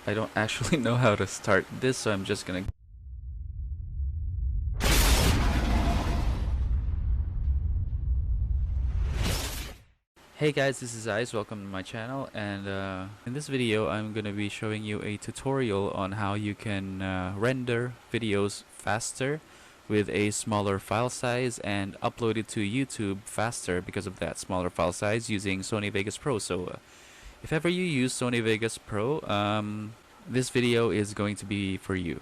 I don't actually know how to start this, so I'm just gonna... Hey guys, this is Ice, welcome to my channel, and in this video I'm gonna be showing you a tutorial on how you can render videos faster with a smaller file size and upload it to YouTube faster because of that smaller file size using Sony Vegas Pro. So if ever you use Sony Vegas Pro, this video is going to be for you.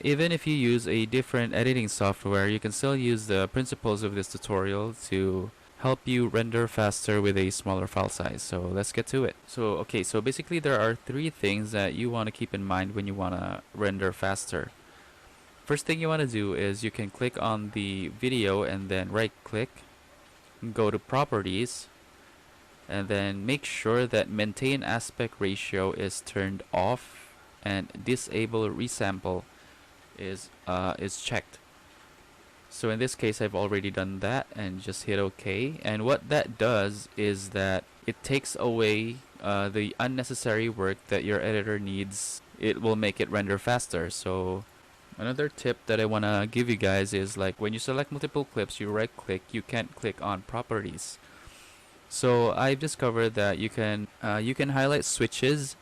Even if you use a different editing software, you can still use the principles of this tutorial to help you render faster with a smaller file size. So let's get to it. So basically there are three things that you want to keep in mind when you want to render faster. First thing you want to do is you can click on the video and then right click, go to properties, and then make sure that maintain aspect ratio is turned off and disable resample is checked. So in this case I've already done that, and just hit OK, and what that does is that it takes away the unnecessary work that your editor needs. It will make it render faster. So another tip that I want to give you guys is, like, when you select multiple clips, you right click, you can't click on properties. So I've discovered that you can highlight switches,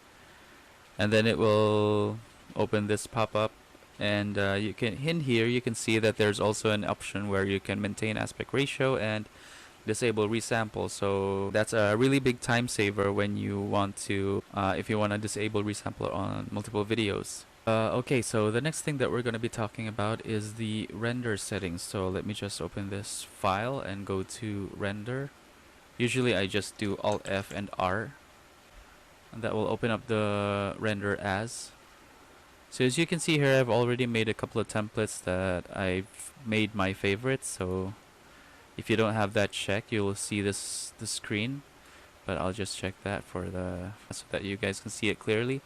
and then it will open this pop-up, and you can in here you can see that there's also an option where you can maintain aspect ratio and disable resample. So that's a really big time saver when you want to if you want to disable resample on multiple videos. Okay, so the next thing that we're going to be talking about is the render settings. So let me just open this file and go to render. Usually I just do Alt F and R, and that will open up the render as. So as you can see here, I've already made a couple of templates that I've made my favorites. So if you don't have that checked, you'll see the screen, but I'll just check that so that you guys can see it clearly.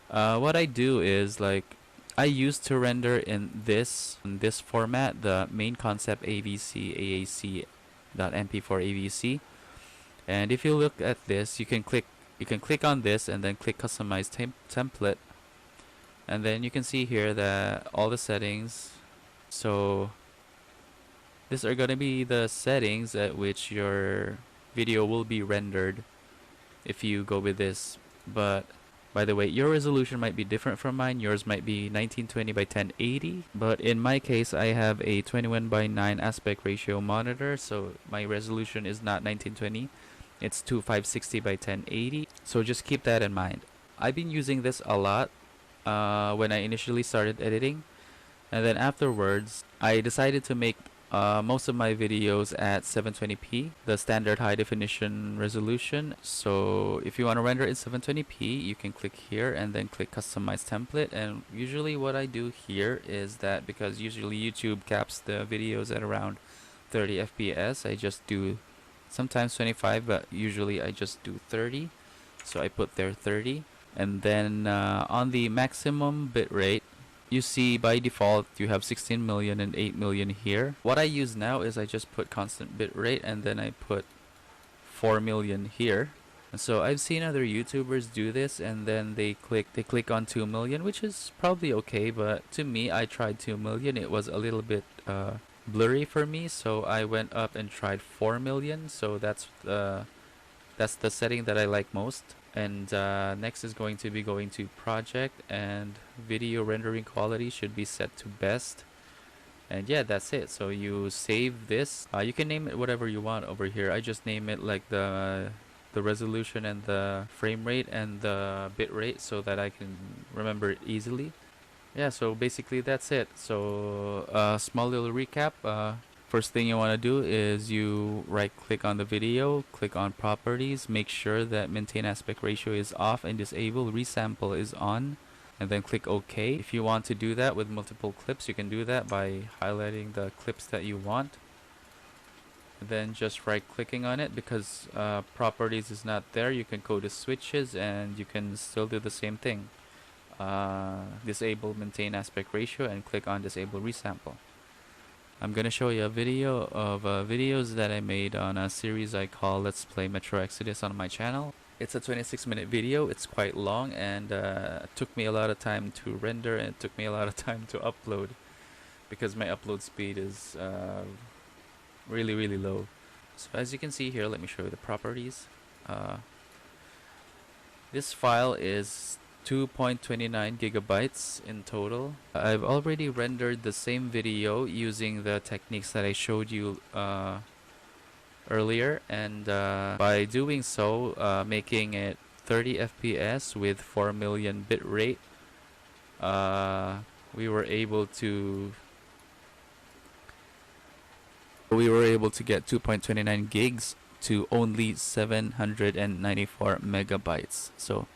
What I do is, like, I used to render in this format, the main concept AVC AAC.mp4 AVC. And if you look at this, you can click on this and then click customize template. And then you can see here that all the settings, so these are going to be the settings at which your video will be rendered if you go with this. But by the way, your resolution might be different from mine. Yours might be 1920 by 1080, but in my case I have a 21 by 9 aspect ratio monitor, so my resolution is not 1920, it's 2560 by 1080. So just keep that in mind. I've been using this a lot when I initially started editing, and then afterwards I decided to make most of my videos at 720p, the standard high definition resolution. So if you want to render in 720p, you can click here and then click customize template. And usually what I do here is that, because usually YouTube caps the videos at around 30 fps, I just do sometimes 25, but usually I just do 30. So I put there 30. And then on the maximum bitrate, you see by default you have 16 million and 8 million here. What I use now is I just put constant bitrate and then I put 4 million here. And so I've seen other YouTubers do this, and then they click on 2 million, which is probably okay, but to me, I tried 2 million. It was a little bit blurry for me, so I went up and tried 4 million. So that's the setting that I like most. And next is going to be going to project, and video rendering quality should be set to best. And yeah, that's it. So you save this. You can name it whatever you want over here. I just name it like the resolution and the frame rate and the bit rate, so that I can remember it easily. Yeah, so basically that's it. So small little recap. First thing you want to do is you right click on the video, click on properties, make sure that maintain aspect ratio is off and disable resample is on, and then click OK. If you want to do that with multiple clips, you can do that by highlighting the clips that you want. Then just right clicking on it, because properties is not there, you can go to switches and you can still do the same thing. Disable maintain aspect ratio and click on disable resample. I'm gonna show you a video of videos that I made on a series I call Let's Play Metro Exodus on my channel. It's a 26-minute video. It's quite long, and it took me a lot of time to render, and it took me a lot of time to upload because my upload speed is really, really low. So as you can see here, let me show you the properties. This file is 2.29 gigabytes in total. I've already rendered the same video using the techniques that I showed you earlier, and by doing so, making it 30 FPS with 4 million bit rate, we were able to get 2.29 gigs to only 794 megabytes. So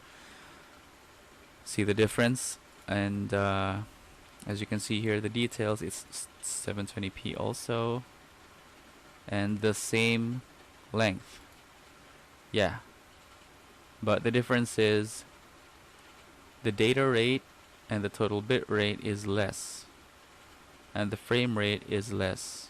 see the difference, and as you can see here, the details, it's 720p also, and the same length. Yeah, but the difference is the data rate and the total bit rate is less, and the frame rate is less.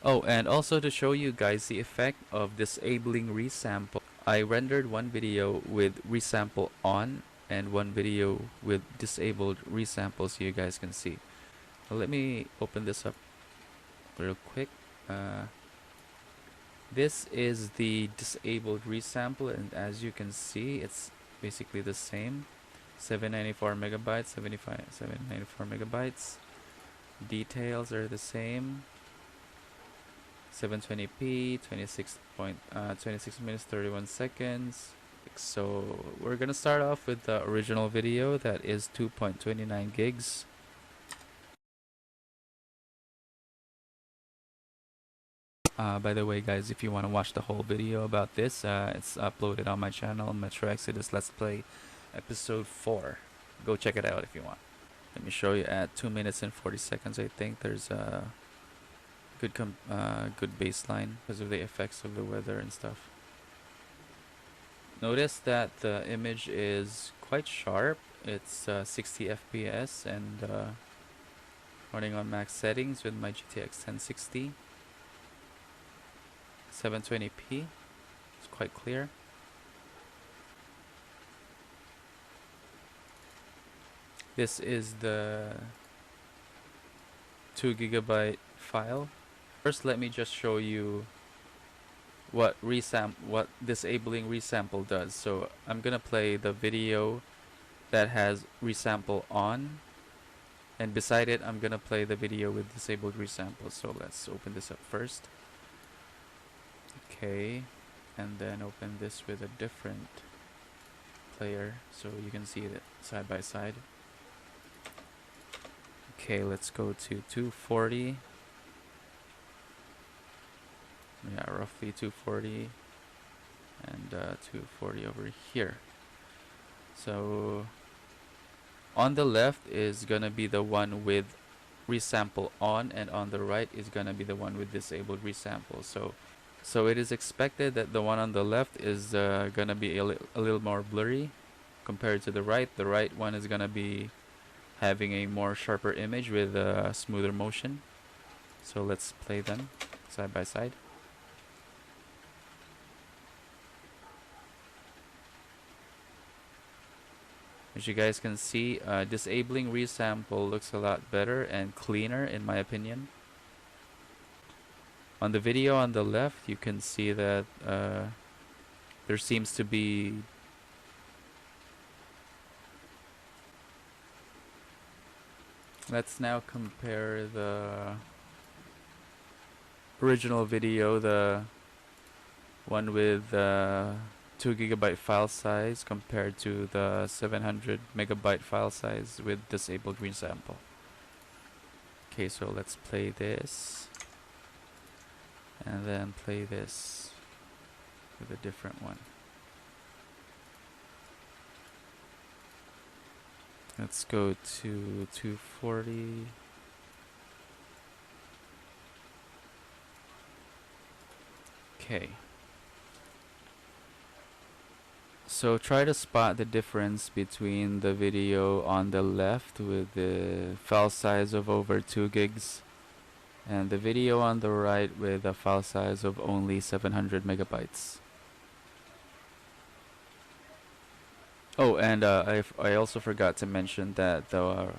Oh, and also to show you guys the effect of disabling resample, I rendered one video with resample on and one video with disabled resample so you guys can see. Well, let me open this up real quick. This is the disabled resample, and as you can see, it's basically the same. 794 megabytes, 794 megabytes. Details are the same. 720p, 26 minutes 31 seconds. So we're gonna start off with the original video that is 2.29 gigs. By the way, guys, if you want to watch the whole video about this, it's uploaded on my channel, Metro Exodus Let's Play episode 4. Go check it out if you want. Let me show you at 2 minutes and 40 seconds. I think there's a good baseline because of the effects of the weather and stuff. Notice that the image is quite sharp. It's 60 FPS and running on max settings with my GTX 1060. 720p. It's quite clear. This is the 2 gigabyte file. First, let me just show you what disabling resample does. So I'm gonna play the video that has resample on, and beside it I'm gonna play the video with disabled resample. So let's open this up first. Okay, and then open this with a different player so you can see it side by side. Okay, let's go to 240. Yeah, roughly 240 and 240 over here. So on the left is gonna be the one with resample on, and on the right is gonna be the one with disabled resample. So it is expected that the one on the left is gonna be a little more blurry compared to the right. The right one is gonna be having a more sharper image with smoother motion. So let's play them side by side. As you guys can see, disabling resample looks a lot better and cleaner in my opinion. On the video on the left, you can see that there seems to be let's now compare the original video, the one with 2 gigabyte file size compared to the 700 megabyte file size with disabled resample. Okay, so let's play this and then play this with a different one. Let's go to 240. Okay. So try to spot the difference between the video on the left with the file size of over 2 gigs and the video on the right with a file size of only 700 megabytes. Oh, and I also forgot to mention that the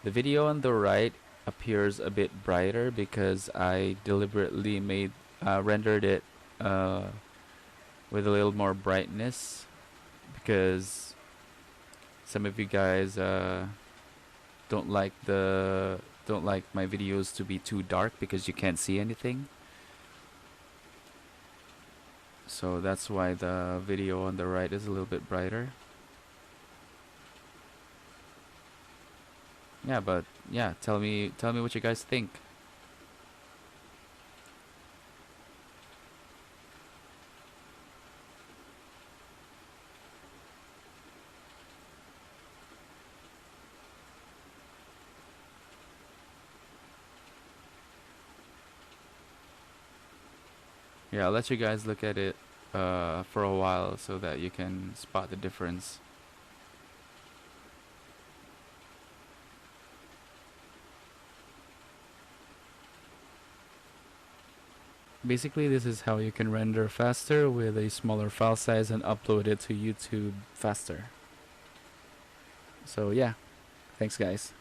video on the right appears a bit brighter because I deliberately rendered it with a little more brightness, because some of you guys don't like the don't like my videos to be too dark because you can't see anything. So that's why the video on the right is a little bit brighter. Yeah, but yeah, tell me what you guys think. Yeah, I'll let you guys look at it for a while so that you can spot the difference. Basically, this is how you can render faster with a smaller file size and upload it to YouTube faster. So yeah, thanks guys.